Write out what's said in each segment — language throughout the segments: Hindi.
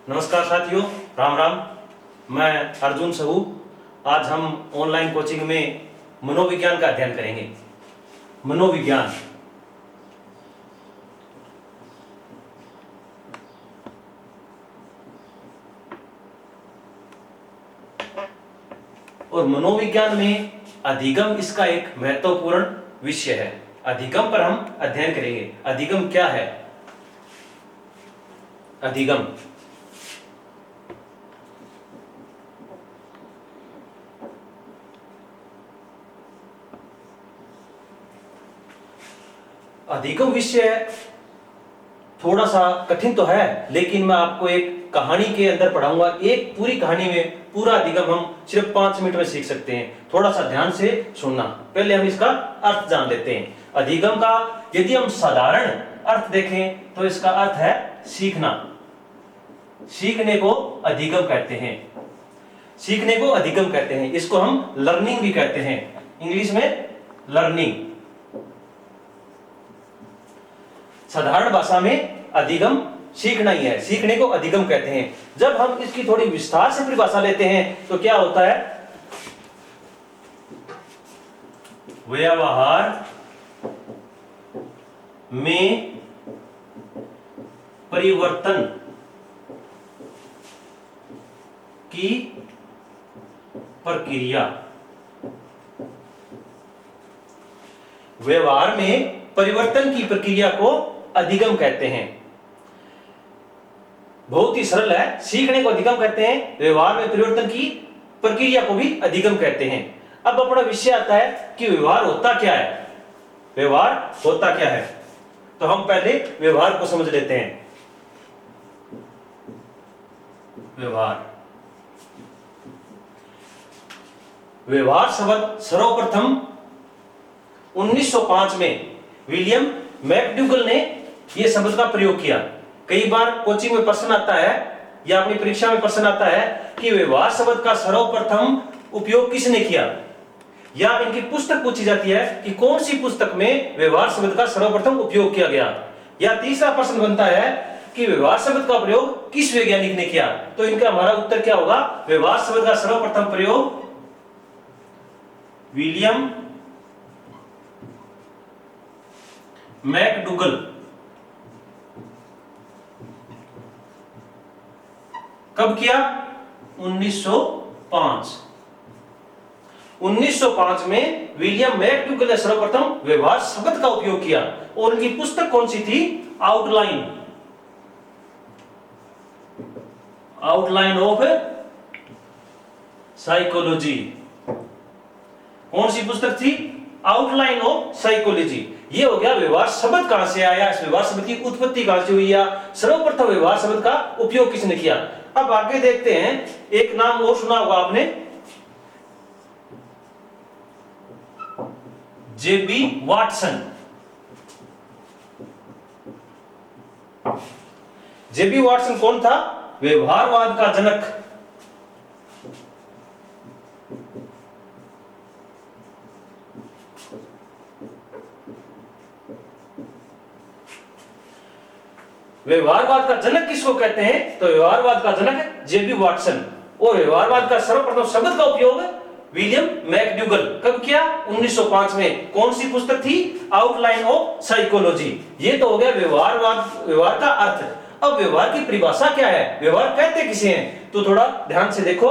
नमस्कार साथियों, राम राम। मैं अर्जुन सहू। आज हम ऑनलाइन कोचिंग में मनोविज्ञान का अध्ययन करेंगे। मनोविज्ञान और मनोविज्ञान में अधिगम इसका एक महत्वपूर्ण विषय है। अधिगम पर हम अध्ययन करेंगे। अधिगम क्या है? अधिगम अधिगम विषय थोड़ा सा कठिन तो है, लेकिन मैं आपको एक कहानी के अंदर पढ़ाऊंगा। एक पूरी कहानी में पूरा अधिगम हम सिर्फ 5 मिनट में सीख सकते हैं। थोड़ा सा ध्यान से सुनना। पहले हम इसका अर्थ जान लेते हैं। अधिगम का यदि हम साधारण अर्थ देखें तो इसका अर्थ है सीखना। सीखने को अधिगम कहते हैं। सीखने को अधिगम कहते हैं। इसको हम लर्निंग भी कहते हैं। इंग्लिश में लर्निंग। साधारण भाषा में अधिगम सीखना ही है। सीखने को अधिगम कहते हैं। जब हम इसकी थोड़ी विस्तार से परिभाषा लेते हैं तो क्या होता है? व्यवहार में परिवर्तन की प्रक्रिया। व्यवहार में परिवर्तन की प्रक्रिया को अधिगम कहते हैं। बहुत ही सरल है। सीखने को अधिगम कहते हैं। व्यवहार में परिवर्तन की प्रक्रिया को भी अधिगम कहते हैं। अब अपना विषय आता है कि व्यवहार होता क्या है। व्यवहार होता क्या है? तो हम पहले व्यवहार को समझ लेते हैं। व्यवहार व्यवहार शब्द सर्वप्रथम 1905 में विलियम मैकडूगल ने यह शब्द का प्रयोग किया। कई बार कोचिंग में प्रश्न आता है या अपनी परीक्षा में प्रश्न आता है कि व्यवहार शब्द का सर्वप्रथम उपयोग किसने किया, या इनकी पुस्तक पूछी जाती है कि कौन सी पुस्तक में व्यवहार शब्द का सर्वप्रथम उपयोग किया गया। या तीसरा प्रश्न बनता है कि व्यवहार शब्द का प्रयोग किस वैज्ञानिक ने किया। तो इनका हमारा उत्तर क्या होगा? व्यवहार शब्द का सर्वप्रथम प्रयोग विलियम मैकडूगल कब किया? 1905। 1905 में विलियम मैकडूगल ने सर्वप्रथम व्यवहार शब्द का उपयोग किया। और उनकी पुस्तक कौन सी थी? Outline of psychology. कौन सी पुस्तक थी? Outline of psychology. ये हो गया व्यवहार शब्द कहां से आया, इस व्यवहार शब्द की उत्पत्ति कहां से हुई, या सर्वप्रथम व्यवहार शब्द का उपयोग किसने किया। अब आगे देखते हैं। एक नाम और सुना होगा आपने, जेबी वाटसन। जेबी वाटसन कौन था? व्यवहारवाद का जनक। व्यवहारवाद का जनक किसको कहते हैं? तो व्यवहारवाद का जनक जेबी वाटसन। और व्यवहारवाद का सर्वप्रथम शब्द का उपयोग विलियम मैकडूगल कब किया? 1905 में। कौन सी पुस्तक थी? Outline of psychology. ये तो हो गया व्यवहारवाद, व्यवहार का अर्थ। अब व्यवहार की परिभाषा क्या है? व्यवहार कहते किसे हैं? तो थोड़ा ध्यान से देखो।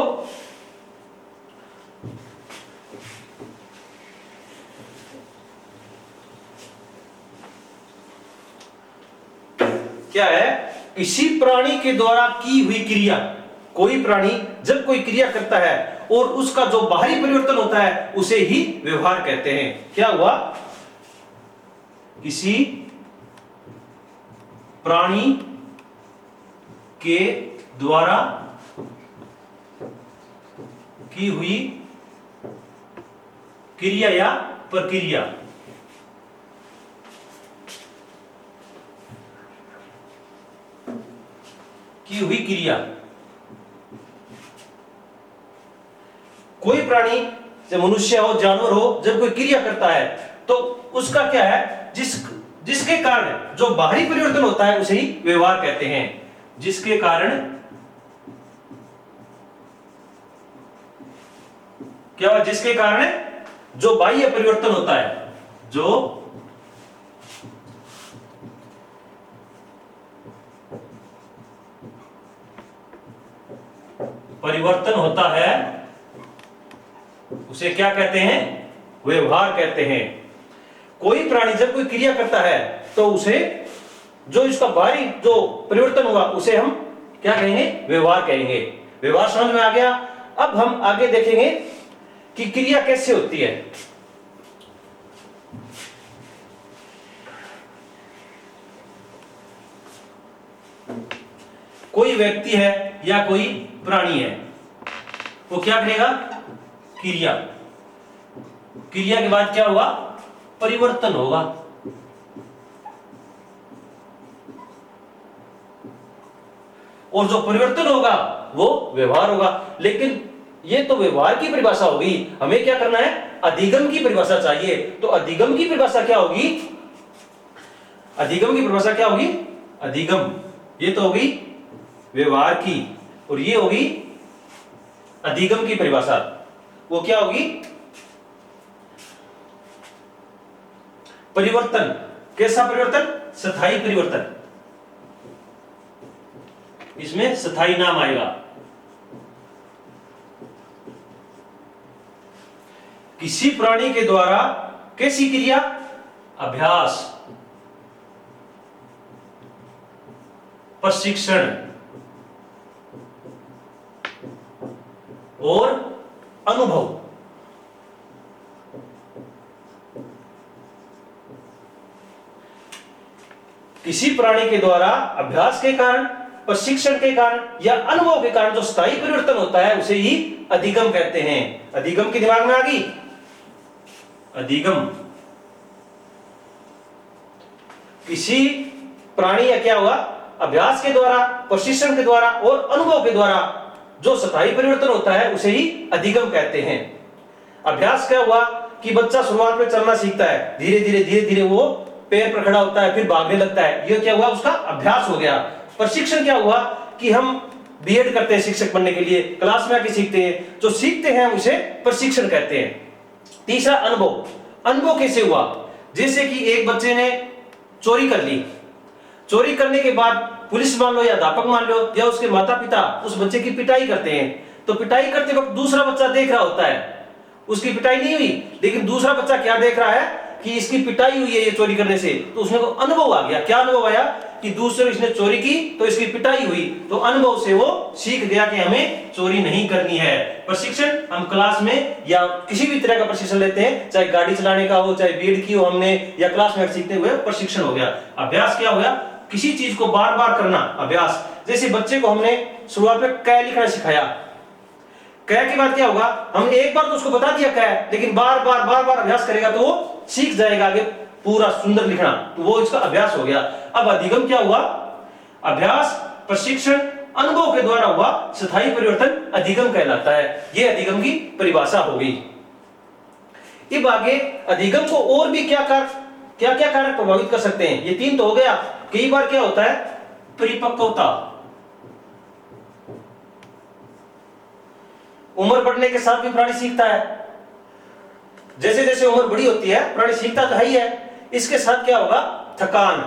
क्या है? किसी प्राणी के द्वारा की हुई क्रिया। कोई प्राणी जब कोई क्रिया करता है और उसका जो बाहरी परिवर्तन होता है उसे ही व्यवहार कहते हैं। क्या हुआ? किसी प्राणी के द्वारा की हुई क्रिया या प्रक्रिया की हुई क्रिया। कोई प्राणी, चाहे मनुष्य हो जानवर हो, जब कोई क्रिया करता है तो उसका क्या है? जिसके कारण जो बाहरी परिवर्तन होता है उसे ही व्यवहार कहते हैं। जिसके कारण क्या हुआ? जिसके कारण जो बाह्य परिवर्तन होता है, जो परिवर्तन होता है उसे क्या कहते हैं? व्यवहार कहते हैं। कोई प्राणी जब कोई क्रिया करता है तो उसे जो इसका बाहरी जो परिवर्तन हुआ उसे हम क्या कहेंगे? व्यवहार कहेंगे। व्यवहार समझ में आ गया? अब हम आगे देखेंगे कि क्रिया कैसे होती है। कोई व्यक्ति है या कोई प्राणी है, वो क्या करेगा? क्रिया। क्रिया के बाद क्या होगा? परिवर्तन होगा। और जो परिवर्तन होगा वो व्यवहार होगा। लेकिन ये तो व्यवहार की परिभाषा होगी, हमें क्या करना है? अधिगम की परिभाषा चाहिए। तो अधिगम की परिभाषा क्या होगी? अधिगम की परिभाषा क्या होगी? अधिगम ये तो होगी व्यवहार की, और ये होगी अधिगम की परिभाषा। वो क्या होगी? परिवर्तन। कैसा परिवर्तन? स्थायी परिवर्तन। इसमें स्थायी नाम आएगा। किसी प्राणी के द्वारा कैसी क्रिया? अभ्यास, प्रशिक्षण और अनुभव। किसी प्राणी के द्वारा अभ्यास के कारण, प्रशिक्षण के कारण या अनुभव के कारण जो स्थायी परिवर्तन होता है उसे ही अधिगम कहते हैं। अधिगम के दिमाग में आ गई? अधिगम किसी प्राणी या क्या हुआ? अभ्यास के द्वारा, प्रशिक्षण के द्वारा और अनुभव के द्वारा जो स्थायी परिवर्तन होता है उसे ही अधिगम कहते हैं। अभ्यास क्या हुआ कि बच्चा शुरुआत में चलना सीखता है, धीरे धीरे वो पैर पर खड़ा होता है, फिर भागने लगता है, ये क्या हुआ? उसका अभ्यास हो गया। प्रशिक्षण क्या हुआ कि हम बीएड करते हैं शिक्षक बनने के लिए, क्लास में आके सीखते हैं, जो सीखते हैं उसे प्रशिक्षण कहते हैं। तीसरा अनुभव। अनुभव कैसे हुआ? जैसे कि एक बच्चे ने चोरी कर ली, चोरी करने के बाद पुलिस मान लो या अध्यापक मान लो या उसके माता पिता उस बच्चे की पिटाई करते हैं, तो पिटाई करते वक्त दूसरा बच्चा देख रहा होता है, उसकी पिटाई नहीं हुई, लेकिन दूसरा बच्चा क्या देख रहा है कि इसकी पिटाई हुई है ये चोरी करने से, तो उसने को अनुभव आ गया। क्या अनुभव आया? कि दूसरे इसने चोरी की तो इसकी पिटाई हुई, तो अनुभव से वो सीख गया कि हमें चोरी नहीं करनी है। प्रशिक्षण, हम क्लास में या किसी भी तरह का प्रशिक्षण लेते हैं, चाहे गाड़ी चलाने का हो, चाहे बीएड की हो हमने, या क्लास में सीखते हुए प्रशिक्षण हो गया। अभ्यास क्या हो गया? किसी चीज को बार बार करना, अभ्यास। जैसे बच्चे को हमने शुरुआत में क लिखना सिखाया, क के बाद क्या होगा? हम एक बार तो उसको बता दिया क, लेकिन बार बार अभ्यास करेगा तो वो सीख जाएगा आगे पूरा सुंदर लिखना, तो वो इसका अभ्यास हो गया। अब अधिगम क्या हुआ? अभ्यास, प्रशिक्षण, अनुभव के द्वारा हुआ स्थायी परिवर्तन अधिगम कहलाता है। यह अधिगम की परिभाषा हो गई। अब आगे अधिगम को और भी क्या कारक प्रभावित कर सकते हैं? ये तीन तो हो गया। कई बार क्या होता है? परिपक्वता, उम्र बढ़ने के साथ भी प्राणी सीखता है। जैसे जैसे उम्र बड़ी होती है प्राणी सीखता तो है ही है। इसके साथ क्या होगा? थकान।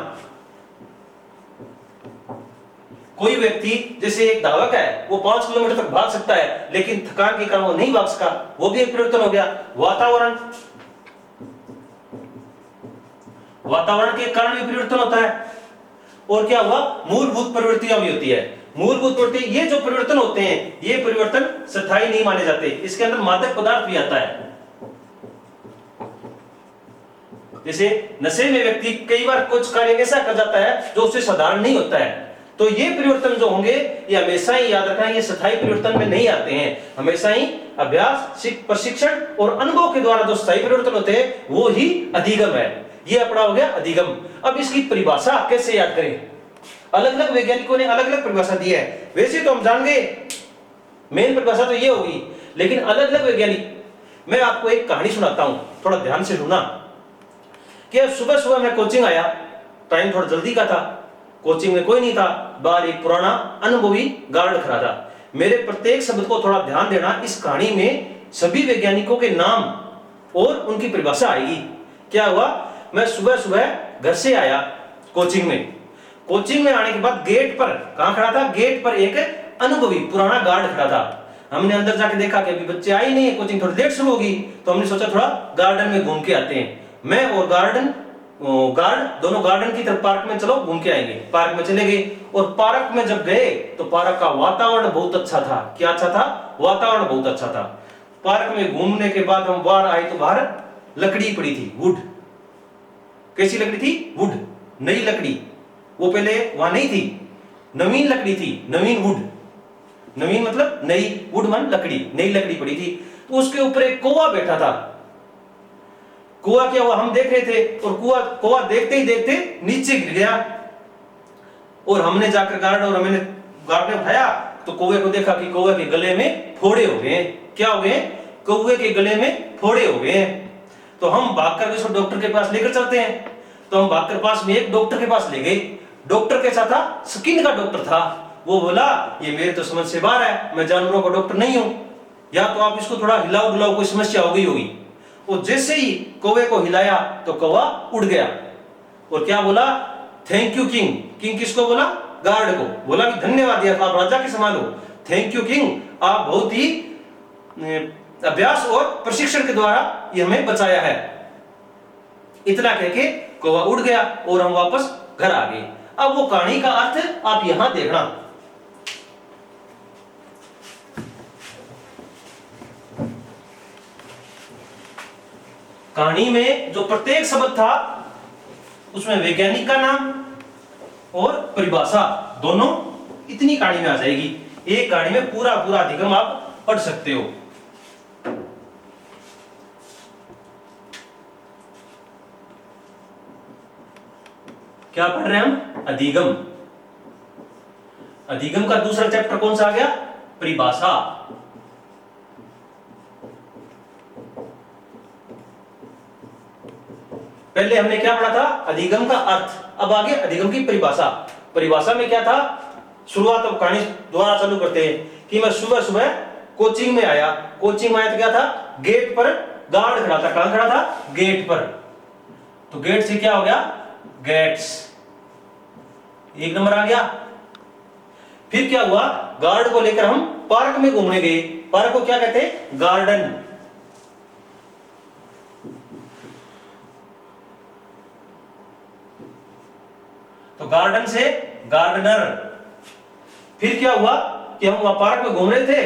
कोई व्यक्ति जैसे एक धावक है, वो 5 किलोमीटर तक भाग सकता है, लेकिन थकान के कारण वो नहीं भाग सका, वो भी एक परिवर्तन हो गया। वातावरण के कारण भी परिवर्तन होता है। और क्या हुआ? मूलभूत प्रवृत्तियां भी होती है। मूलभूत प्रवृत्ति, ये जो परिवर्तन होते हैं ये परिवर्तन स्थायी नहीं माने जाते, इसके अंदर मादक पदार्थ भी आता है। जैसे नशे में व्यक्ति कई बार कुछ कार्य ऐसा कर जाता है जो उससे साधारण नहीं होता है, तो ये परिवर्तन जो होंगे ये हमेशा ही याद रखना, ये स्थायी परिवर्तन में नहीं आते हैं। हमेशा ही अभ्यास, प्रशिक्षण और अनुभव के द्वारा जो स्थायी परिवर्तन होते हैं वो ही अधिगम है। ये अपना हो गया अधिगम। अब इसकी परिभाषा कैसे याद करें? अलग अलग वैज्ञानिकों ने अलग अलग परिभाषा दी है। वैसे तो हम जान गए मेन परिभाषा तो ये होगी, लेकिन अलग अलग वैज्ञानिक, मैं आपको एक कहानी सुनाता हूं, थोड़ा ध्यान से सुनना। कि सुबह सुबह मैं कोचिंग आया, टाइम थोड़ा जल्दी का था, कोचिंग में कोई नहीं था, बाहर एक पुराना अनुभवी गार्ड खड़ा था। मेरे प्रत्येक शब्द को थोड़ा ध्यान देना, इस कहानी में सभी वैज्ञानिकों के नाम और उनकी परिभाषा आएगी। क्या हुआ, मैं सुबह सुबह घर से आया कोचिंग में आने के बाद गेट पर, कहां खड़ा था, गेट पर एक अनुभवी पुराना गार्ड खड़ा था। हमने अंदर जाके देखा कि अभी बच्चे आए नहीं है, कोचिंग थोड़ी लेट शुरू होगी, तो हमने सोचा थोड़ा गार्डन में घूम के आते हैं। मैं और गार्ड दोनों गार्डन की तरफ, पार्क में चलो घूम के आएंगे। पार्क में चले गए और पार्क में जब गए तो पार्क का वातावरण बहुत अच्छा था। क्या अच्छा था, वातावरण बहुत अच्छा था। पार्क में घूमने के बाद हम बाहर आए तो बाहर लकड़ी पड़ी थी, वुड। कैसी लकड़ी थी, वुड, नई लकड़ी, वो पहले वहां नहीं थी, नवीन लकड़ी थी, नवीन वुड, नवीन मतलब नई, वुड मान लकड़ी, नई लकड़ी पड़ी थी। तो उसके ऊपर एक कौवा बैठा था। कौवा क्या हुआ, हम देख रहे थे और कौवा देखते ही देखते नीचे गिर गया। और हमने जाकर गार्ड ने उठाया तो कौवे को देखा कि कौवे के गले में फोड़े हो गए। क्या हो गए, कौवे के गले में फोड़े हो गए। तो हम भागकर उसको डॉक्टर के पास लेकर चलते हैं। तो हम भागकर पास में एक डॉक्टर के पास ले गए। डॉक्टर कैसा था, स्किन का डॉक्टर था। वो बोला ये मेरे तो समझ से बाहर है, मैं जानवरों का डॉक्टर नहीं हूं, या तो आप इसको थोड़ा हिलाओ डुलाओ, कोई समस्या हो गई होगी। और जैसे ही कौवे को हिलाया तो कौवा उड़ गया और क्या बोला, थैंक यू किंग। किंग किसको बोला, गार्ड को बोला कि धन्यवाद दिया, आप राजा के समान हो, थैंक यू किंग, आप बहुत ही अभ्यास और प्रशिक्षण के द्वारा ये हमें बचाया है। इतना कह के कौवा उड़ गया और हम वापस घर आ गए। अब वो कहानी का अर्थ आप यहां देखना। कहानी में जो प्रत्येक शब्द था उसमें वैज्ञानिक का नाम और परिभाषा दोनों इतनी कहानी में आ जाएगी। एक कहानी में पूरा अधिगम आप पढ़ सकते हो। क्या पढ़ रहे हैं हम, अधिगम। अधिगम का दूसरा चैप्टर कौन सा आ गया, परिभाषा। पहले हमने क्या पढ़ा था, अधिगम का अर्थ, अब आगे अधिगम की परिभाषा। परिभाषा में क्या था, शुरुआत अब कहानी द्वारा चालू करते हैं कि मैं सुबह सुबह कोचिंग में आया तो क्या था, गेट पर गार्ड खड़ा था। कहां खड़ा था, गेट पर। तो गेट से क्या हो गया, गेट्स, एक नंबर आ गया। फिर क्या हुआ, गार्ड को लेकर हम पार्क में घूमने गए। पार्क को क्या कहते हैं, गार्डन। तो गार्डन से गार्डनर। फिर क्या हुआ कि हम वहां पार्क में घूम रहे थे,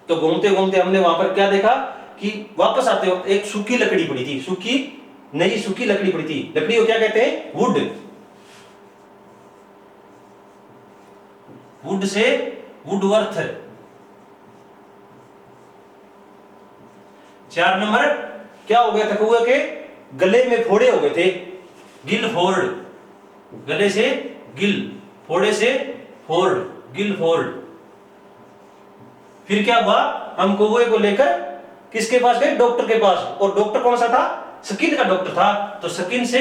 तो घूमते घूमते हमने वहां पर क्या देखा कि वापस आते वक्त एक सूखी लकड़ी पड़ी थी, नई सूखी लकड़ी पड़ी थी। लकड़ी को क्या कहते हैं, would. Would say Woodworth. 4 number क्या हो गया था, कौवे के गले में फोड़े हो गए थे, गिल फोर्ड। गले से गिल, फोड़े से फोर्ड, गिल फोर्ड। फिर क्या हुआ, हम कौवे को लेकर किसके पास गए, डॉक्टर के पास। और डॉक्टर कौन सा था, स्किन का डॉक्टर था। तो स्किन से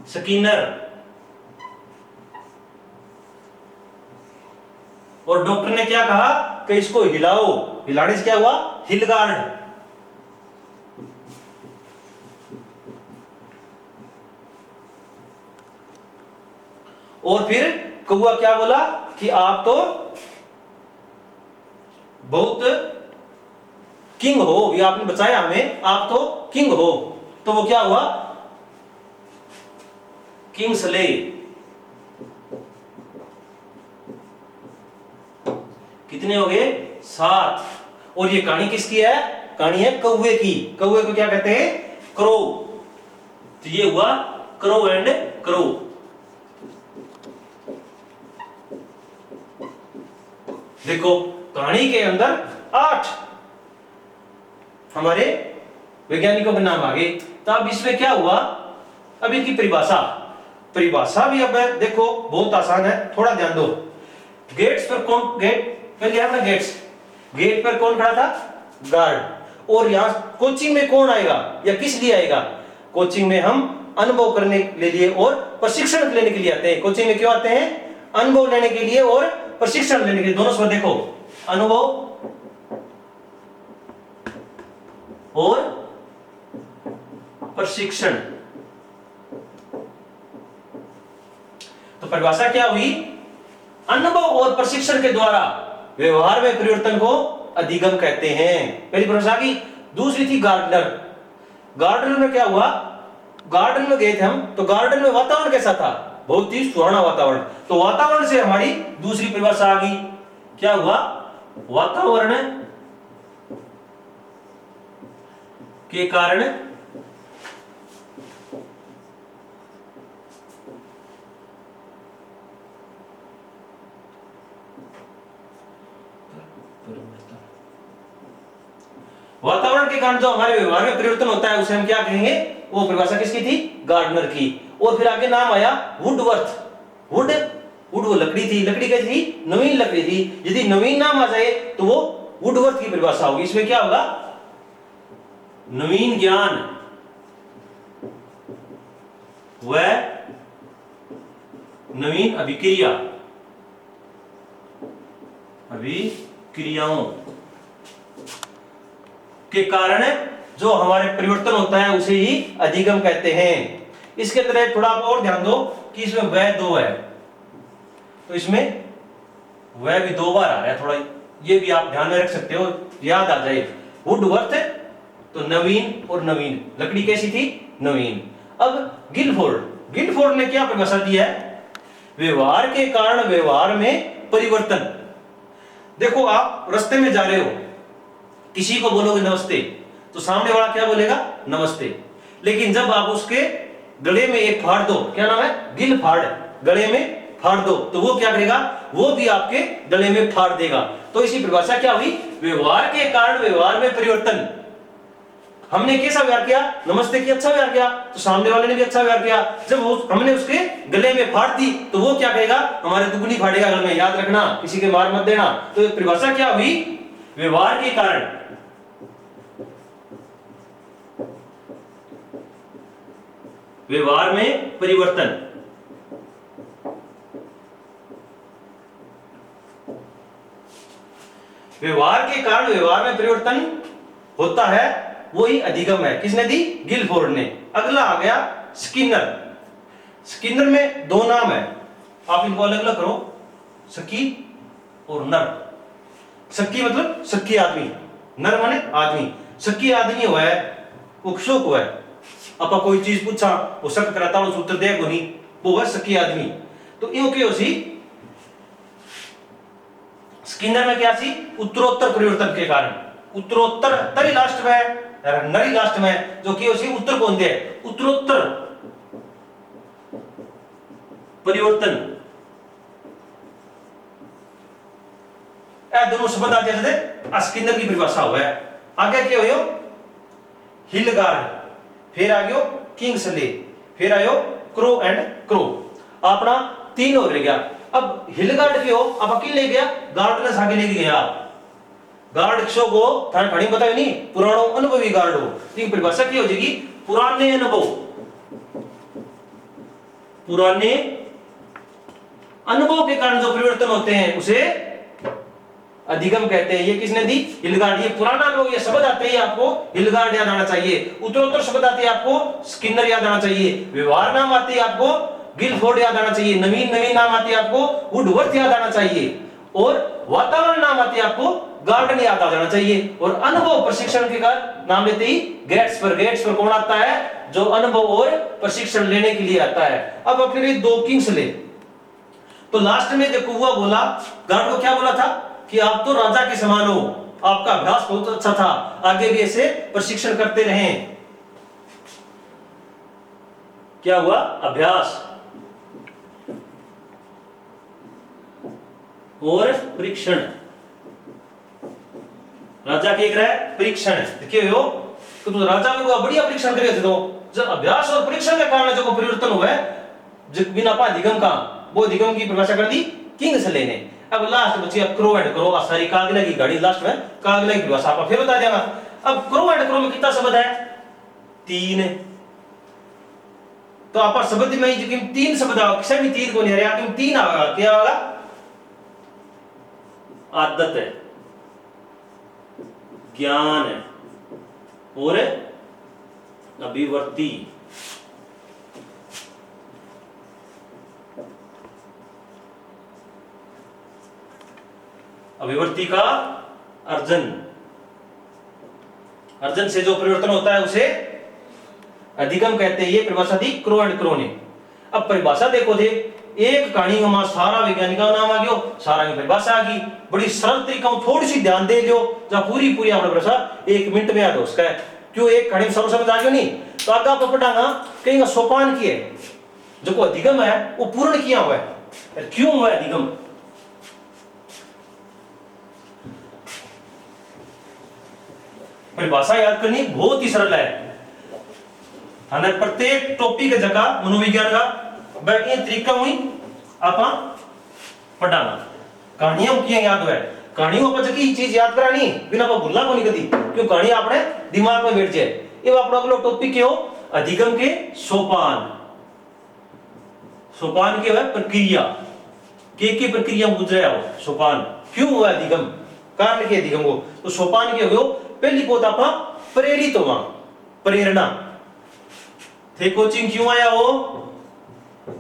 स्किनर। और डॉक्टर ने क्या कहा कि इसको हिलाओ। हिलाने से क्या हुआ, हिलगार्ड। और फिर कौवा क्या बोला कि आप तो बहुत किंग हो, ये आपने बचाया हमें, आप तो किंग हो। तो वो क्या हुआ, किंग्सले। कितने हो गए, 7। और ये कहानी किसकी है, कहानी है कौवे की। कौवे को क्या कहते हैं, क्रो। तो ये हुआ क्रो एंड क्रो। देखो कहानी के अंदर 8 हमारे वैज्ञानिकों के नाम आ गए। तो अब इसमें क्या हुआ, अब इनकी परिभाषा भी अब देखो बहुत आसान है, थोड़ा ध्यान दो। गेट्स पर कौन, पहले अपना गेट पर कौन खड़ा था, गार्ड। और यहां कोचिंग में कौन आएगा या किस लिए आएगा, कोचिंग में हम अनुभव करने के लिए और प्रशिक्षण लेने के लिए आते हैं। कोचिंग में क्यों आते हैं, अनुभव लेने के लिए और प्रशिक्षण लेने के लिए। दोनों शब्द देखो, अनुभव और प्रशिक्षण। तो परिभाषा क्या हुई? अनुभव और प्रशिक्षण के द्वारा व्यवहार में परिवर्तन को अधिगम कहते हैं। पहली परिभाषा की। दूसरी थी गार्डनर। गार्डनर में क्या हुआ? गार्डन में गए थे हम, तो गार्डन में वातावरण कैसा था? बहुत ही सुहाना वातावरण। तो वातावरण से हमारी दूसरी परिभाषा आ गई। क्या हुआ? वातावरण के कारण वातावरण के कारण जो हमारे व्यवहार में परिवर्तन होता है उसे हम क्या कहेंगे? वो परिभाषा किसकी थी? गार्डनर की। और फिर आगे नाम आया वुडवर्थ। वुड वो लकड़ी थी। लकड़ी कैसी थी? नवीन लकड़ी थी। यदि नवीन नाम आ जाए तो वो वुडवर्थ की परिभाषा होगी। इसमें क्या होगा? नवीन ज्ञान व नवीन अभिक्रियाओं के कारण जो हमारे परिवर्तन होता है उसे ही अधिगम कहते हैं। इसके तरह थोड़ा आप और ध्यान दो कि इसमें वह दो है, तो इसमें वह भी दो बार आ रहा है। थोड़ा ये भी आप ध्यान में रख सकते हो, याद आ जाए। वुडवर्थ तो नवीन, और नवीन लकड़ी कैसी थी? नवीन। अब गिलफोर्ड ने क्या परिभाषा दी है? व्यवहार के कारण व्यवहार में परिवर्तन। देखो आप रास्ते में जा रहे हो, किसी को बोलोगे नमस्ते तो सामने वाला क्या बोलेगा? नमस्ते। लेकिन जब आप उसके गले में एक फाड़ दो, क्या नाम है? गिल फाड़, गले में फाड़ दो, तो वो क्या करेगा? वो भी आपके गले में फाड़ देगा। तो इसी परिभाषा क्या हुई? व्यवहार के कारण व्यवहार में परिवर्तन। हमने कैसा व्यवहार किया? नमस्ते की अच्छा व्यवहार किया, तो सामने वाले ने भी अच्छा व्यवहार किया। जब हमने उसके गले में फाड़ दी तो वो क्या कहेगा? हमारे दुगनी फाड़ेगा गले में। याद रखना, किसी के मार मत देना। तो परिभाषा क्या हुई? व्यवहार के कारण व्यवहार में परिवर्तन। व्यवहार के कारण व्यवहार में परिवर्तन होता है, वही अधिगम है। किसने दी? गिलफोर्ड ने। अगला आ गया स्किनर। स्किनर में दो नाम है, आप इनको अलग अलग करो, सकी और नर। सकी मतलब सकी आदमी, नर माने आदमी। सकी आदमी हुआ है, उक्षुक हुआ है, आपा कोई चीज पूछा वो शक कराता हूं, उत्तर दे को नहीं, वो है सकी आदमी। तो यो के होसी स्किनर में क्या सी? उत्तरोत्तर परिवर्तन के कारण। उत्तरोत्तर तरी लास्ट में, नरी लास्ट में, जो कि होसी उत्तर कौन दे? उत्तरोत्तर परिवर्तन। ए दोनों शब्द आ जाते स्किनर की परिभाषा हुआ है। आगे क्या हो? हिलगार्ड, फिर आ गयो किंग्सले, फिर आयो क्रो एंड क्रो। अपना तीन हो गया। अब हिलगार्ड के हो अब अकेले ले गया, गार्ड ने आगे लेके गया। गार्ड शो को थाने खड़ी बतायो नहीं, पुरानो अनुभवी गार्ड हो। तीन परिभाषा की हो जाएगी? पुराने अनुभव, पुराने अनुभव के कारण जो परिवर्तन होते हैं उसे अधिगम कहते हैं। ये किसने दी? हिलगार्ड। ये पुराना लोग, ये शब्द आते ही आपको हिलगार्ड याद आना चाहिए। उत्तरोत्तर शब्द आते ही आपको स्किनर याद आना चाहिए। व्यवहार नाम आते ही आपको गिलफोर्ड याद आना चाहिए। नवीन नाम आते ही आपको वुडवर्थ याद आना चाहिए। और वातावरण नाम आते ही आपको गार्डन याद आ जाना चाहिए। और अनुभव प्रशिक्षण के नाम लेते ही गेट्स पर कौन आता है? जो अनुभव और प्रशिक्षण लेने के लिए आता है। अब अपने लिए दो किंग्स ले, तो लास्ट में जब कुआ बोला, गार्ड को क्या बोला था? कि आप तो राजा के समान हो, आपका अभ्यास बहुत अच्छा था, आगे भी ऐसे प्रशिक्षण करते रहें। क्या हुआ? अभ्यास और परीक्षण। राजा के एक रहा परीक्षण। देखिए हो तो राजा में बढ़िया परीक्षण करे थे। तो जब अभ्यास और परीक्षण के कारण जो परिवर्तन हुआ है बिना अधिगम का, वो अधिगम की परिभाषा कर दी किंग्सले ने। अब लास्ट बची क्रो एंड क्रो, सारी कागले की गाड़ी लास्ट में कागले की परिभाषा आप फिर बता देगा। अब क्रो एंड क्रो में कितना शब्द है? तीन। तो आप शब्द में तीन शब्द किसी भी तीन को नहीं आ रहा, तीन आएगा। क्या होगा? आदत है, ज्ञान है और अभिवर्ती। अभिवर्ती का अर्जन, अर्जन से जो परिवर्तन होता है उसे अधिगम कहते हैं। ये परिभाषा थी क्रो एंड क्रो ने। अब परिभाषा देखो थे, एक कहानी में सारा वैज्ञानिक का नाम आ गयो, सारा की परिभाषा आ गई। बड़ी सरल तरीका थोड़ी सी ध्यान दे लो, जहां पूरी पूरी आपने परिभाषा 1 मिनट में याद हो उसका है। क्यों एक कहानी में सर्व समझ आ गयो नहीं तो आगे आप पढ़ांगा कहीं सोपान की है, जो को अधिगम है वो पूर्ण किया हुआ है। क्यों हुआ अधिगम? परिभाषा याद करनी बहुत ही सरल है। हमें प्रत्येक टॉपिक की जगह मनोविज्ञान का बैठे तरीका हुई आप पढ़ाना। कहानियां किया याद है, कहानियों पर की चीज याद करानी बिना आप भूलना को नहीं कदी, क्यों कहानी आपने दिमाग में बैठ जाए। ये अपना अगला टॉपिक के हो अधिगम के सोपान। सोपान के है प्रक्रिया, की प्रक्रिया गुजरे हो सोपान। क्यों हुआ अधिगम, कारण के अधिगम हो तो सोपान के हो। पहली बात आप प्रेरित होगा, प्रेरणा थे कोचिंग क्यों आया हो,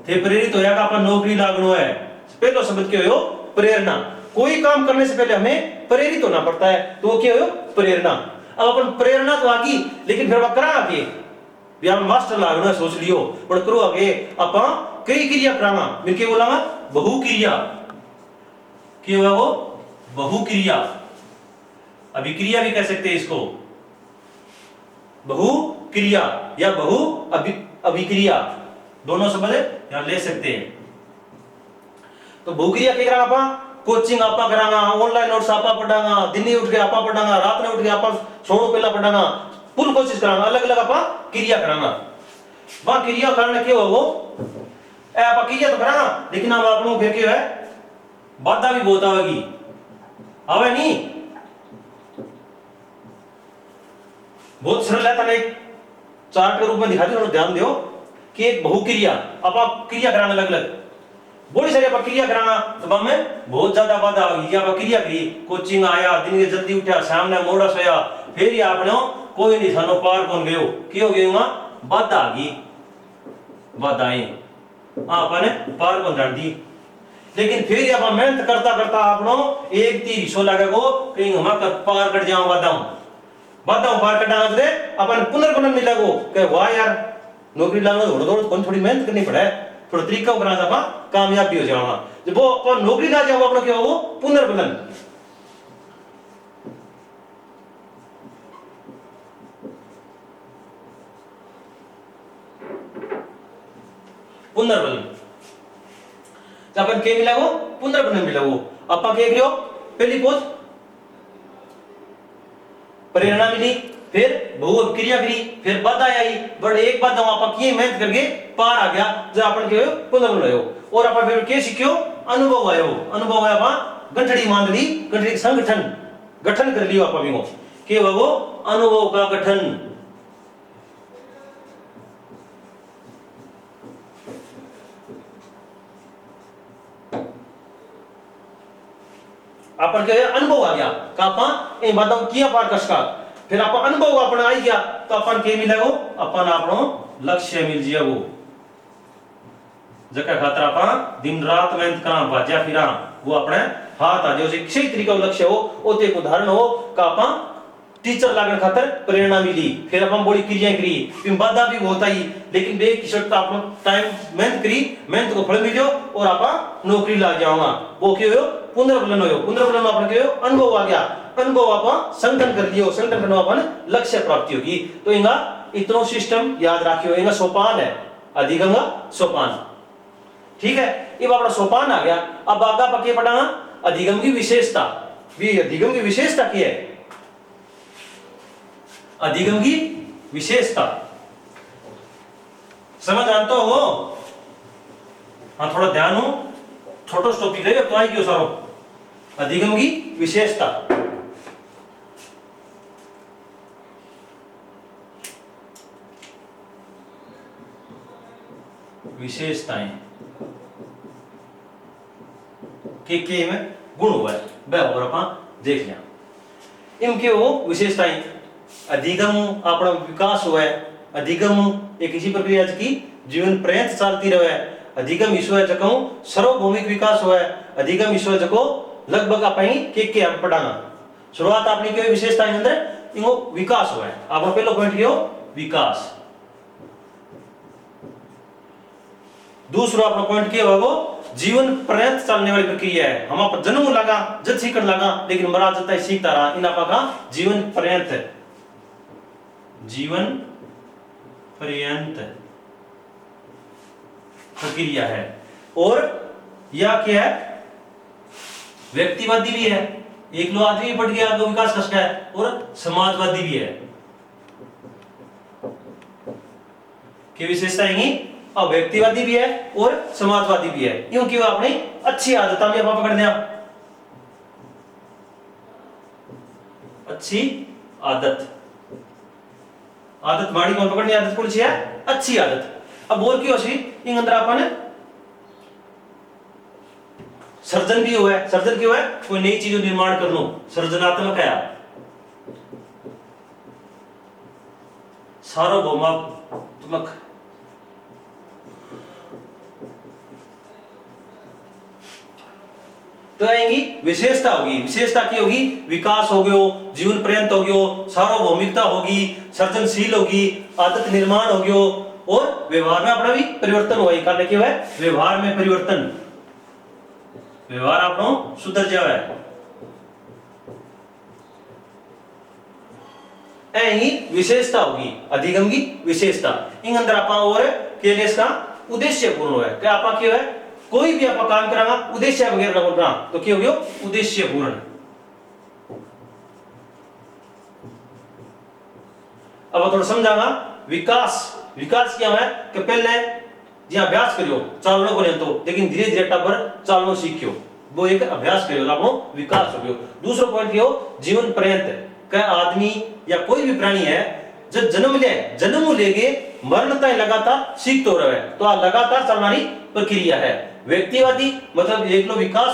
थे प्रेरित होया का अपन नौकरी लागनो है। पहला शब्द क्या हो प्रेरणा। कोई काम करने से पहले हमें प्रेरित होना पड़ता है, तो वो क्या हो प्रेरणा। अब अपन प्रेरणा तो आ गई, लेकिन फिर करा आगे व्यायाम मास्टर लागनो है सोच लियो, पर करो आगे अपन कई क्रिया कराना मिलके बोला बहुक्रिया। क्या हुआ वो बहुक्रिया, अभिक्रिया भी कह सकते हैं इसको, बहुक्रिया या बहु अभिक्रिया दोनों शब्द यहां ले सकते हैं। तो बहुक्रिया क्या करा आपा कोचिंग आपा करांगा, ऑनलाइन नोट्स आपा पढ़ांगा, दिन में उठ के आपा पढ़ांगा, रात में उठ के आपा सोनो पहला पढ़ांगा, पूरी कोशिश करांगा, अलग अलग आपा क्रिया करांगा। वहां क्रिया कारण क्या हो वो आपा क्रिया तो करांगा, लेकिन हम आप लोगों फिर क्या है बाधा भी बहुत आवेगी, आवे नहीं। बहुत सरल है, एक चार्ट के रूप में दिखा दो, ध्यान दो कि एक बहुक्रिया आप क्रिया कराना अलग अलग बड़ी सारी आप क्रिया कराना, तो हमें बहुत ज्यादा बाधा होगी। आप क्रिया करी, कोचिंग आया, दिन के जल्दी उठा, शाम ने मोड़ा सोया, फिर ही आपने कोई नहीं सानो पार कौन गयो, क्यों गयो बाधा आ गई, बाधाएं आपने पार कौन जान दी। लेकिन फिर आप मेहनत करता करता आपनो एक तीर हिस्सो लगेगो कहीं हम पार कर जाऊं बाधा पार करना अपन पुनर्गमन मिलेगो कहे वाह यार नौकरी लागना थोड़ा थोड़ी मेहनत करनी पड़े, थोड़ा तरीका बना जापा कामयाब भी हो जाओगा। जब वो अपन नौकरी ना जाओ अपना क्या हो पुनर्बलन। पुनर्बलन जब अपन के मिला वो पुनर्बलन मिला वो अपन के करियो पहली पोस्ट प्रेरणा मिली, फिर बहुक्रिया करी, फिर बाधा आई, बड़े एक बाधा आप किए मेहनत करके पार आ गया, जब अपन के पुनर्बलन हो और अपन फिर के सीखियो अनुभव आयो, अनुभव आया अपन गठड़ी मान ली, गठड़ी संगठन गठन कर लियो अपन भी के वो अनुभव का गठन। अपन के अनुभव आ गया का अपन ए बातों किया पार कसका, फिर अपन अनुभव अपन आई गया तो अपन के मिलेगो अपन आपनो लक्ष्य मिल जियागो, जका खातर अपन दिन रात मेहनत करा भाजा फिरा वो अपने हाथ आ जाओ। सही तरीका लक्ष्य हो ओते एक उदाहरण हो का अपन टीचर लागण खातर प्रेरणा मिली, फिर अपन बड़ी क्रिया करी, फिर बाधा भी बहुत आई, लेकिन बे की शर्त आप टाइम मेहनत करी, मेहनत को फल मिलो और आप नौकरी लग जाओगा। वो क्यों हो पुनर्बलन हो, पुनर्बलन अपन क्यों अनुभव आ गया, अनुभव आप संगठन कर लियो, संगठन करना अपन लक्ष्य प्राप्ति होगी। तो इनका इतना सिस्टम याद रखियो, इनका सोपान है अधिगम का सोपान। ठीक है, ये अपना सोपान आ गया। अब आगा पक्के पढ़ा अधिगम की विशेषता, भी अधिगम की विशेषता क्या है, अधिगम की विशेषता समझ आता हो। हाँ थोड़ा ध्यान हो, छोटो टॉपिक है तो आई क्यों सारो अधिगम की विशेषता। विशेषताएं के में गुण हुआ है वह और अपन देख लिया इनके वो विशेषताएं। अधिगम अपना विकास हुआ है, अधिगम एक इसी प्रक्रिया की जीवन पर्यंत चलती रहे, अधिगम ईश्वर जको सर्वभौमिक विकास हुआ है, अधिगम ईश्वर जको लगभग अपनी के आप पढ़ाना शुरुआत आपने क्यों विशेषता अंदर इनको विकास हुआ है। आपका पहला पॉइंट क्यों विकास, दूसरा अपना पॉइंट क्या होगा जीवन पर्यंत चलने वाली प्रक्रिया है। हम आप जन्म लगा जब सीखने लगा लेकिन मरा जाता है सीखता रहा, इन आपका जीवन पर्यंत, जीवन पर्यंत प्रक्रिया है। और यह क्या है व्यक्तिवादी भी है, एक लो आदमी भी बढ़ गया तो विकास कसका है, और समाजवादी भी है। क्या विशेषता है और व्यक्तिवादी भी है और समाजवादी भी है, क्योंकि वो अपनी अच्छी आदत भी आप पकड़ दिया, अच्छी आदत, आदत माड़ी कौन पकड़नी, आदत कौन सी है अच्छी आदत। अब और क्यों सी इन अंदर अपन सर्जन भी हुआ है, सर्जन क्यों है कोई नई चीजों निर्माण कर लो, सर्जनात्मक है, सार्वभौमात्मक, तो आएंगी विशेषता होगी, विशेषता की होगी विकास हो गयो, जीवन पर्यंत हो गयो, सार्वभौमिकता होगी, सृजनशील होगी, आदत निर्माण हो गयो, और व्यवहार में अपना भी परिवर्तन होगा। कारण क्या है व्यवहार में परिवर्तन, व्यवहार अपनो सुधर जाए, ऐसी विशेषता होगी अधिगम की विशेषता। इन अंदर आप और केलेस का उद्देश्य पूर्ण है, क्या आप क्या है कोई भी आप काम कराना उद्देश्य वगैरह बोल रहा तो क्या हो गया उद्देश्य पूर्ण। अब थोड़ा समझाना विकास, विकास क्या है कि पहले जी अभ्यास करियो चालनो को तो, लेकिन धीरे धीरे टबर चालनो सीखियो, वो एक अभ्यास करियो आपको विकास हो गयो। दूसरा पॉइंट क्या हो जीवन पर्यंत, क्या आदमी या कोई भी प्राणी है जब जन्म लेके मरण तक लगातार सीखते हो रहा है, तो लगातार चलने वाली प्रक्रिया है। व्यक्तिवादी मतलब एक लो विकास,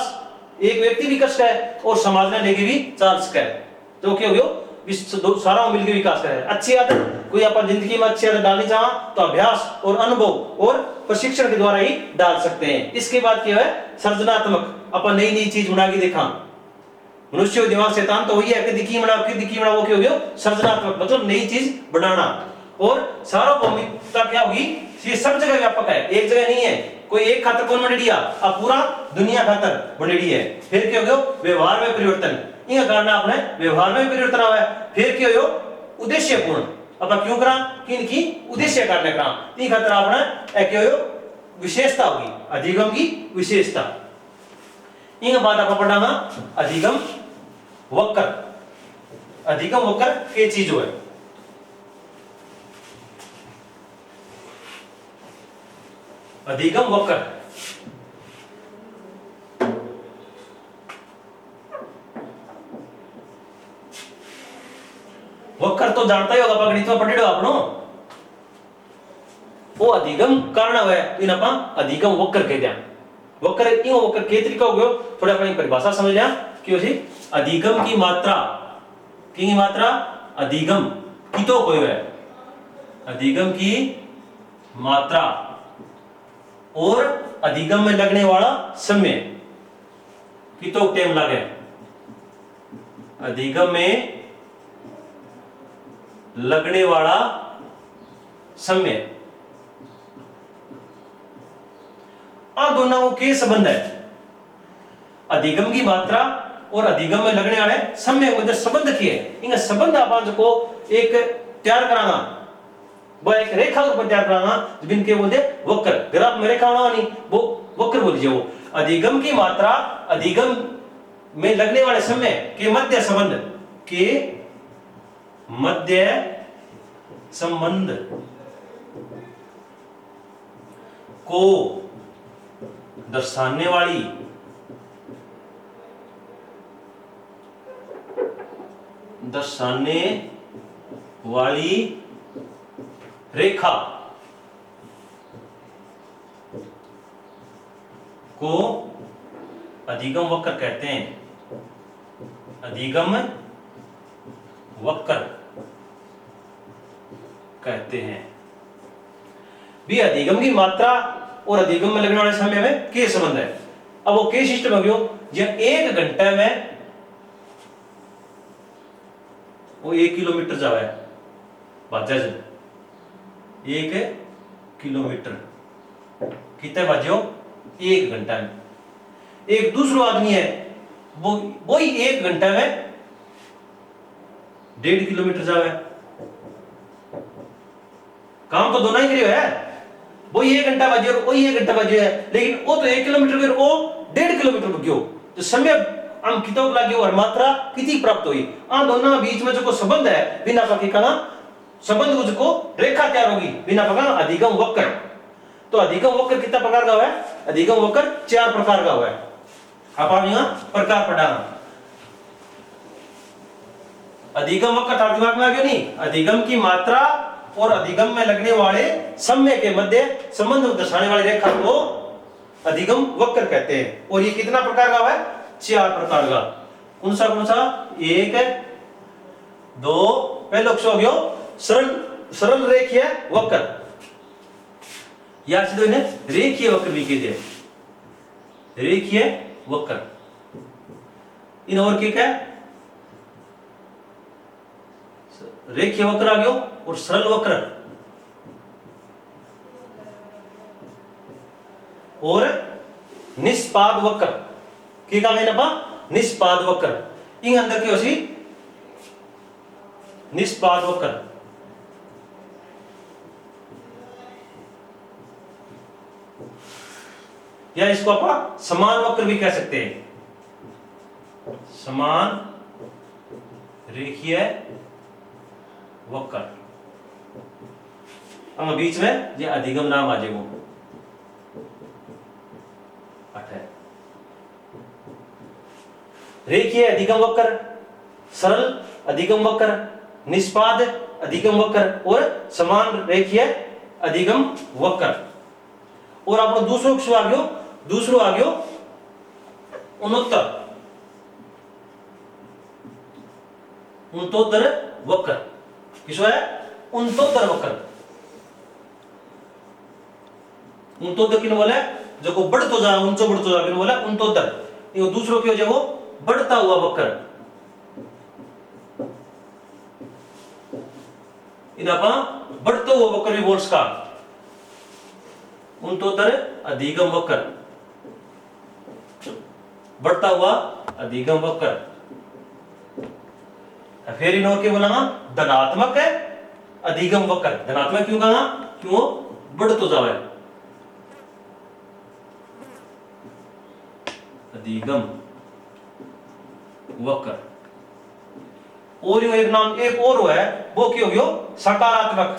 एक व्यक्ति विकास का है और समाज में लेके भी चाल सका है, तो क्या हो गया सारा मिलकर विकास करे। अच्छी आदत कोई अपन जिंदगी में अच्छी आदत डालनी चाहा तो अभ्यास और अनुभव और प्रशिक्षण के द्वारा ही डाल सकते हैं। इसके बाद क्या है सृजनात्मक, अपन नई नई चीज बना के देखा, मनुष्य दिमाग शैतान तो वही है कि दिखी बना वो क्या हो गया सृजनात्मक मतलब नई चीज बनाना। और सार्वभौमिकता क्या होगी ये सब जगह व्यापक है, एक जगह नहीं है, कोई एक खातर कौन बनेडिया अब पूरा दुनिया खातर बनेडी है। फिर क्या हो गया व्यवहार में परिवर्तन, इन कारण आपने व्यवहार में परिवर्तन हुआ है। फिर क्या हो उद्देश्य पूर्ण, अब क्यों करा किनकी उद्देश्य करने करा, इन खातर आपने क्या हो विशेषता होगी अधिगम की विशेषता। इन बात आप पढ़ाना अधिगम वक्र, अधिगम वक्र ये चीज है, अधिगम वक्र वक्र तो जानता ही होगा गणित में पढ़ी आपनो, वो अधिगम कारण है इन अपा अधिगम वक्र कह दिया। वक्र क्यों वक्र के तरीका हो गयो थोड़ा अपनी परिभाषा समझ लिया कि उसी अधिगम की मात्रा की मात्रा अधिगम की तो कोई है अधिगम की मात्रा और अधिगम में लगने वाला समय की तो टाइम लगे, अधिगम में लगने वाला समय दोनों को के संबंध है, अधिगम की मात्रा और अधिगम में लगने वाले समय मतलब संबंध की है। इन संबंध आप को एक तैयार कराना, वो एक रेखा को तैयार कराना जिनके बोलते वक्र, ग्राफ में रेखा होना नहीं वो वक्र बोल दीजिए। वो अधिगम की मात्रा अधिगम में लगने वाले समय के मध्य संबंध के मध्य संबंध को दर्शाने वाली रेखा को अधिगम वक्र कहते हैं, अधिगम वक्र। कहते हैं। भी अधिगम की मात्रा और अधिगम में लगने वाले समय में के संबंध है। अब वो के सिस्टम हो गयो, जो 1 घंटे में वो 1 किलोमीटर जावे भाजा से 1 किलोमीटर कितने बाजो 1 घंटा में। एक दूसरा आदमी है वो ही 1 घंटा में 1.5 किलोमीटर जावे। काम तो दोनों ही करियो है, वही 1 घंटा बजे और वही 1 घंटा बजे है, लेकिन वो तो 1 किलोमीटर फिर वो 1.5 किलोमीटर गयो। तो समय हम कितों लगे और मात्रा कितनी प्राप्त हुई, आ दोनों बीच में जो संबंध है बिना पके का संबंध को रेखा तैयार होगी बिना पका अधिगम वक्र। तो अधिगम वक्र कितना प्रकार का है? अधिगम वक्र 4 प्रकार का है। आप यहां प्रकार पढ़ाना। अधिगम वक्र था दिमाग में आ गया नहीं? अधिगम की मात्रा और अधिगम में लगने वाले समय के मध्य संबंध दर्शाने वाली रेखा को अधिगम वक्र कहते हैं। और ये कितना प्रकार का है? 4 प्रकार का। कौन सा 1 2 पहले अक्षर हो गया सरल रेखीय वक्र, या सीधे इन्हें रेखीय वक्र भी कहते हैं। रेखीय वक्र इन और क्या है? रेखीय वक्र आ गयो और सरल वक्र और निष्पाद वक्र की का है ना? निष्पाद वक्र इन अंदर की होसी निष्पाद वक्र। या इसको आप समान वक्र भी कह सकते हैं। समान रेखीय वक्र हम बीच में ये अधिगम नाम आ जाएगा। रेखीय अधिगम वक्र, सरल अधिगम वक्र, निष्पाद अधिगम वक्र और समान रेखीय अधिगम वक्र। और आपको दूसरो आ गयो उनतोदर वक्र। किसो है? उनतोदर वक्र। उनतोदर किन बोले? जो को बढ़तो जा ऊंचो बढ़तो जा किन बोले? उनतोदर। ये दूसरो क्यों जो वो बढ़ता हुआ वक्र। इनापा बढ़तो हुआ वक्र भी बोल सका। उनतोदर अधिगम वक्र, बढ़ता हुआ अधिगम वक्र। फिर इन और के बोला धनात्मक है अधिगम वक्र। धनात्मक क्यों कहा? क्यों बढ़ तो जावे अधिगम वक्र। और एक नाम एक और है वो क्यों गयो? सकारात्मक।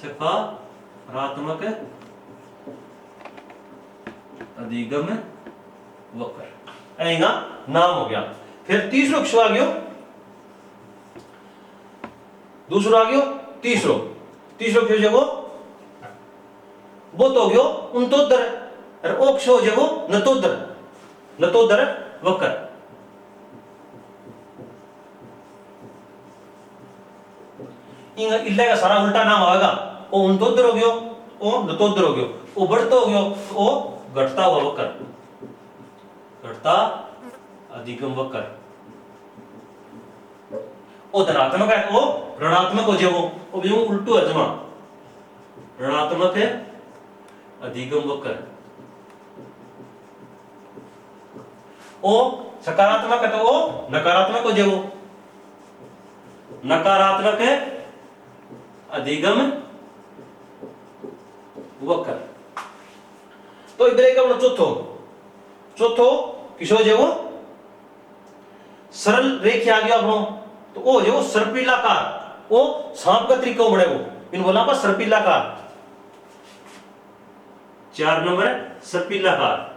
सकारात्मक अधिगम वक्र ऐगा नाम हो गया। फिर तीसरो अक्षर आ गयो, दूसरो आ गयो तीसरो अक्षर जो वो तो हो गयो उनतोदर और ओक्षो जो नतोदर वक्र। इल्ले का सारा उल्टा नाम आएगा। वो उनतोदर हो गयो, वो नतोदर हो गयो, वो बढ़तो हो गयो, वो घटता हुआ वक्र, घटता अधिगम वक्र। वो धनात्मक है, वो ऋणात्मक हो जाए, वो भी उल्टू अजमा ऋणात्मक है अधिगम वक्र। वो सकारात्मक है तो वो नकारात्मक हो जाए, नकारात्मक है अधिगम वक्र। तो इधर एक चौथो किशोर जो सरल रेखा आ गया अपनो, तो वो जो सर्पिलाकार, वो सांप का तरीका बने वो इन बोला पर सर्पिलाकार। 4 नंबर है सर्पिलाकार।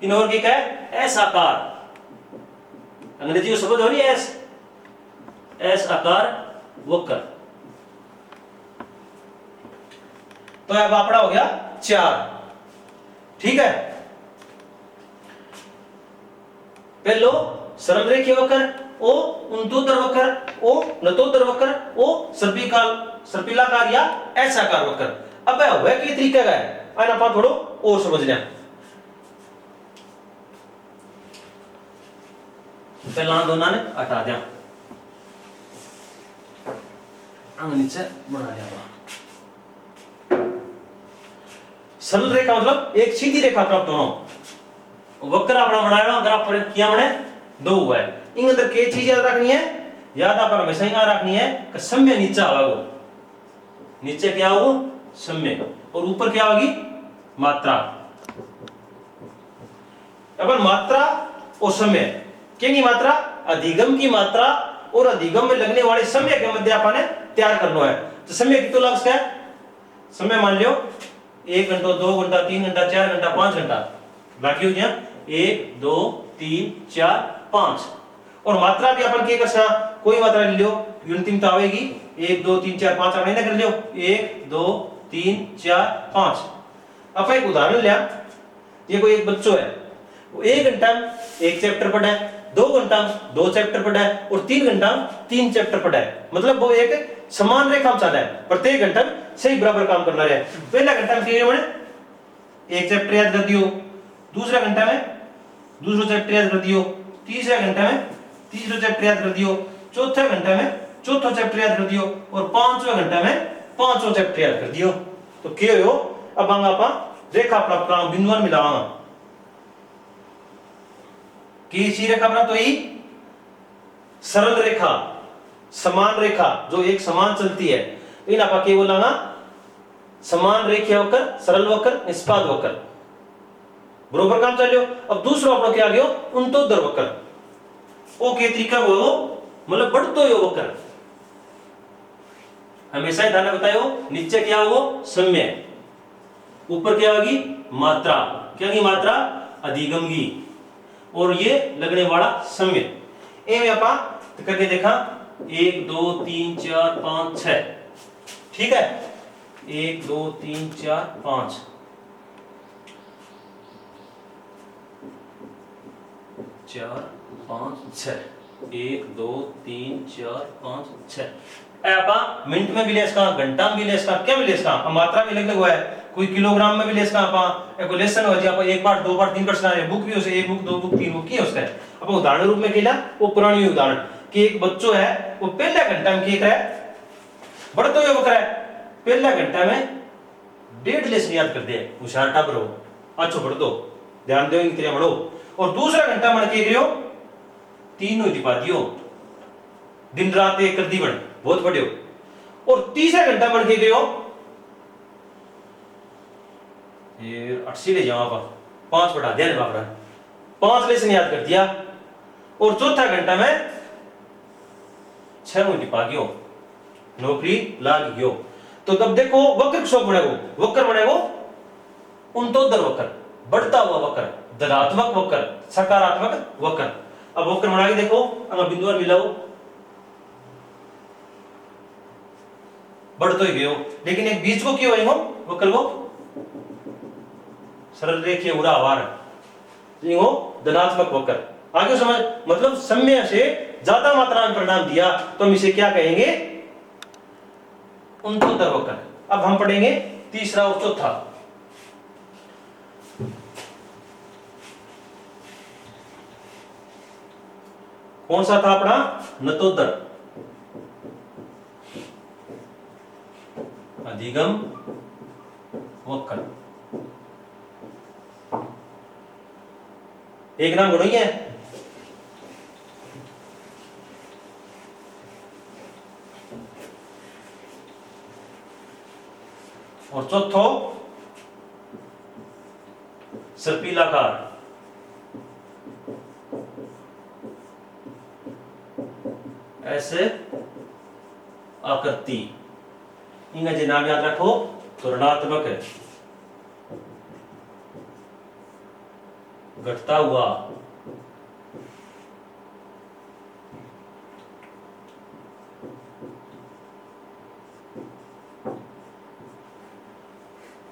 इन और क्या है? एस आकार। अंग्रेजी में शब्द हो रही है एस आकार वक्र। तो अब आपड़ा हो गया 4। ठीक है। पहलो सरल रेखीय वक्र, ओ ऊंतोदर वक्र, ओ नतोदर वक्र, ओ सर्पिलाकार या ऐसाकार वक्र। अब वह के तरीके का है आना आप थोड़ो और समझ लिया। पहला दोनों ने हटा दिया, नीचे बना दिया। सरल रेखा मतलब एक सीधी रेखा प्राप्त होना। वक्र अपना बनाया अगर आप किया मैंने दो हुआ है। इन अंदर के चीज याद रखनी है, याद आप हमेशा याद रखनी है कि सम्य नीचे आएगा, नीचे क्या होगा सम्य, और ऊपर क्या होगी मात्रा। अपन मात्रा और समय की मात्रा, अधिगम की मात्रा और अधिगम में लगने वाले समय के मध्य अपन ने तैयार करना है। तो समय कितना लग सकता है, समय मान लियो 1 घंटा, 2 घंटा, 3 घंटा, 4 घंटा, 5 घंटा बाकी हो गया 1 2 3 4 5। और मात्रा भी अपन क्या करना, कोई मात्रा ले लियो गिनती तो आएगी 1 2 3 4 5 आपने कर लियो 1 2 3 4 5। अब एक उदाहरण लिया, ये कोई एक बच्चों है, वो 1 घंटा एक चैप्टर पढ़ा है, 2 घंटा 2 चैप्टर पढ़ा है और 3 घंटा 3 चैप्टर पढ़ा है। मतलब वो एक समान रेखा में चल रहा है, प्रत्येक घंटा सही बराबर काम करना है। पहला घंटा में एक चैप्टर याद कर दियो, दूसरा घंटा में दूसरा चैप्टर याद कर दियो, तीसरा घंटा में तीसरा चैप्टर याद कर दियो, चौथा घंटा में चौथा चैप्टर याद कर दियो और पांचवा घंटा में पांचवा चैप्टर याद कर दियो। तो क्या हो, अब हम आप रेखा प्राप्त करा बिंदुओं मिलावा की सी रेखा प्राप्त हुई, सरल रेखा, समान रेखा जो एक समान चलती है। तो इन आप क्या बोला समान रेखीय वक्र, सरल वक्र, निष्पाद वक्र बरोबर काम चलियो। अब दूसरा अपना क्या आ गयो ऊंतोदर वक्र, ओ के तरीका वो मतलब बढ़तो यो वक्र, हमेशा ही ध्यान बतायो नीचे क्या हो सम्य, ऊपर क्या होगी मात्रा, क्या की मात्रा अधिगम की, और ये लगने वाला सम्य। ए आप करके देखा 1 2 3 4 5 6, ठीक है 1 2 3 4 5 4 5 6 1 2 3 4 5 6। आप मिनट में भी ले इसका, घंटा में भी ले इसका, क्या भी ले इसका, मात्रा भी अलग अलग हुआ है, कोई किलोग्राम में भी ले इसका। आप एक लेसन हो जी, आप 1 पार्ट 2 पार्ट 3 पार्ट सुना बुक भी हो से 1 बुक 2 बुक 3 बुक की होता है। अब उदाहरण रूप में केला वो पुरानी उदाहरण कि एक बच्चों है वो पहला घंटा में क्या है बढ़तो हुए वक्र है, पहला घंटा में 1.5 लेसन याद कर दे, होशियार टाबर हो अच्छो पढ़ दो, ध्यान दो तेरे बढ़ो। और दूसरा घंटा मन के करियो तीनों टिपा दियो, दिन रात एक कर दी बन बहुत बढ़ियो। और तीसरा घंटा मन के करियो ये 80 ले जाओ आप 5 बढ़ा दिया बाबरा, 5 लेसन याद कर दिया। और चौथा घंटा में 6 टिपा गयो, नौकरी लाग गयो। तो तब देखो वक्र किसको बनेगो, वक्र बनेगो ऊंतोदर वक्र, बढ़ता हुआ वक्र, धनात्मक वक्र, सकारात्मक वक्र। अब वक्र बना के देखो, अगर बिंदु मिलाओ बढ़ तो ही गयो, लेकिन एक बीच को क्यों आएंगो वक्र को सरल रेखीय उड़ावार हो धनात्मक वक्र। आगे समझ, मतलब सम्य से ज्यादा मात्रा में परिणाम दिया तो हम इसे क्या कहेंगे ऊंतोदर वक्र। अब हम पढ़ेंगे तीसरा और चौथा। कौन सा था अपना नतोदर, अधिगम वक्र, एक नाम गुण ही है। और चौथो सर्पिलाकार, ऐसे आकृति, इनका जो नाम याद रखो तो ऋणात्मक है, घटता हुआ,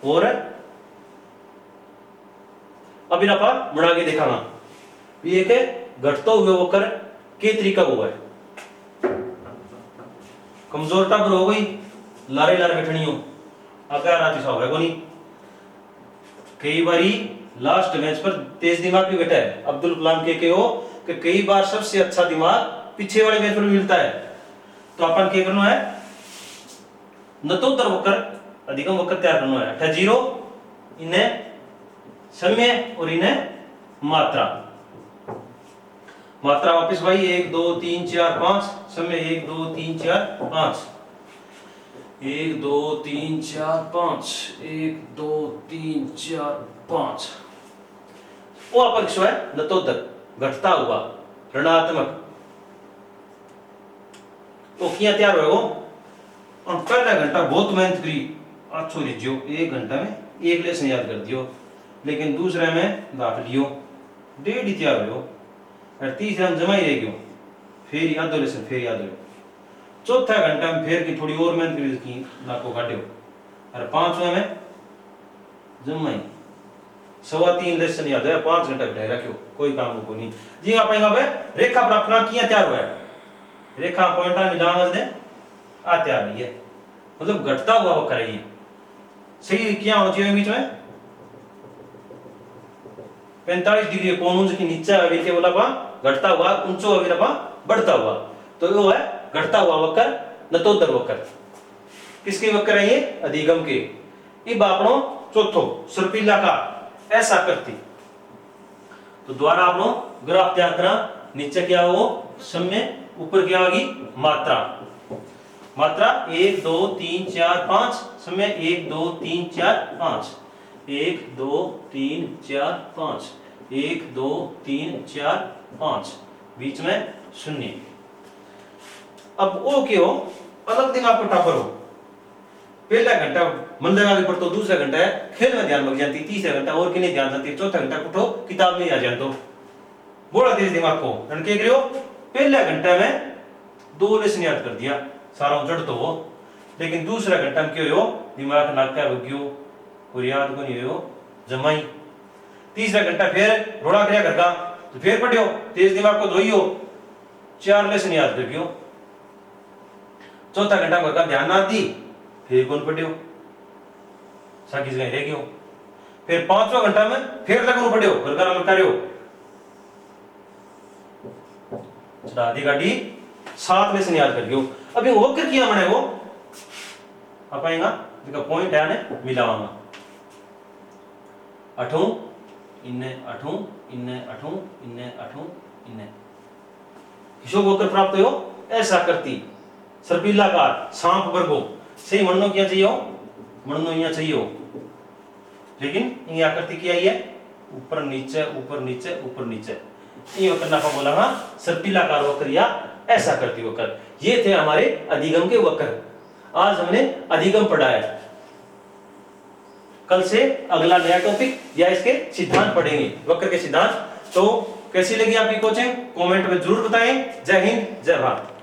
और अब इन आप बना के दिखाना ये एक घटते हुए वक्र के तरीका हुआ है। कमजोर टाबर हो गई, लारे लार बैठनी हो, आगे राती सा होगा कोनी। कई बारी लास्ट मैच पर तेज दिमाग भी बैठा है, अब्दुल कलाम के हो कि कई बार सबसे अच्छा दिमाग पीछे वाले मैच पर मिलता है। तो अपन क्या करना है, नतोत्तर वक्र अधिगम वक्र तैयार करना है। अठा जीरो, इन्हें समय और इन्हें मात्रा। मात्रा वापिस भाई 1 2 3 4 5, समय 1 2 3 4 5, 1 2 3 4 5, 1 2 3 4 5। वो अपक्ष है नतोत्तर, घटता हुआ ऋणात्मक। तो किया तैयार हो और पहला घंटा बहुत मेहनत करी, अच्छो लिखियो, 1 घंटा में एक लेसन याद कर दियो, लेकिन दूसरे में दाख लियो, डेढ़ ही तैयार हो। और तीसरा में जमा ही रह गयो, फिर याद लेसन फिर याद हो। चौथा घंटा में फिर की थोड़ी और मेहनत करी की नाको काटियो, और पांचवा में जमा ही 3.25 लेसन याद है, 5 घंटा बैठे रखियो, कोई काम को नहीं जी। आप रेखा प्राप्त किया तैयार हुआ है, रेखा पॉइंटा मिलांग दे आ तैयार नहीं है, मतलब घटता हुआ वक्र है ये। सही क्या होना चाहिए बीच में 45 डिग्री कोण ऊंच की नीचे अभी के बोला पा घटता हुआ, ऊंचो अभी पा बढ़ता हुआ, तो वो है घटता हुआ वक्र नतोत्तर वक्र। किसके वक्र है ये, अधिगम के। इब आपनो चौथो सर्पिला का ऐसा करती, तो द्वारा आपनो ग्राफ तैयार करा, नीचे क्या हो समय, ऊपर क्या होगी मात्रा। मात्रा 1 2 3 4 5, समय 1 2 3 4 5, 1 2 3 4 5, 1 2 3 4 5, बीच में शून्य। अब वो क्यों अलग दिन आपको टापर हो, पहला घंटा मन लगा के पढ़तो, दूसरा घंटा है खेल में ध्यान लग जाती, तीसरा घंटा और किने ध्यान जाती, चौथा घंटा उठो किताब में आ जातो, बड़ा तेज दिमाग को के करियो। पहला घंटा में 2 लेसन याद कर दिया, सारा उजड़ तो हो, लेकिन दूसरा घंटा में क्यों हो दिमाग नाका भग्यो और याद को नहीं हो जमाई। तीसरा घंटा फिर रोड़ा करया घर का, तो फिर पढ़ियो, तेज दिमाग को धोइयो, 4 लेसन याद कर गयो। चौथा घंटा घर का ध्यान ना दी, फिर कौन पढ़ियो, साकी जगह रह गयो। फिर 5वां घंटा में फिर लगन पढ़ियो, घर का रमल करियो, चढ़ा दी गाड़ी, 7 लेसन याद कर गयो। अभी वक्र किया मने वो अपाएगा देखो पॉइंट है ने मिलावांगा, 8 इन्ने 8 इन्ने 8 इन्ने 8 इन्ने हिशोब वक्र प्राप्त हो। ऐसा करती सर्पिलाकार सांप वर्गो सही मननो क्या चाहिए हो, मननो यहाँ चाहिए हो, लेकिन ये आकृति क्या है ऊपर नीचे ऊपर नीचे ऊपर नीचे, ये वक्र ना बोला हाँ सर्पिलाकार वक्र या ऐसा करती वक्र। ये थे हमारे अधिगम के वक्र। आज हमने अधिगम पढ़ा है, कल से अगला नया टॉपिक या इसके सिद्धांत पढ़ेंगे, वक्र के सिद्धांत। तो कैसी लगी आपकी कोचिंग कमेंट में जरूर बताएं। जय हिंद जय भारत।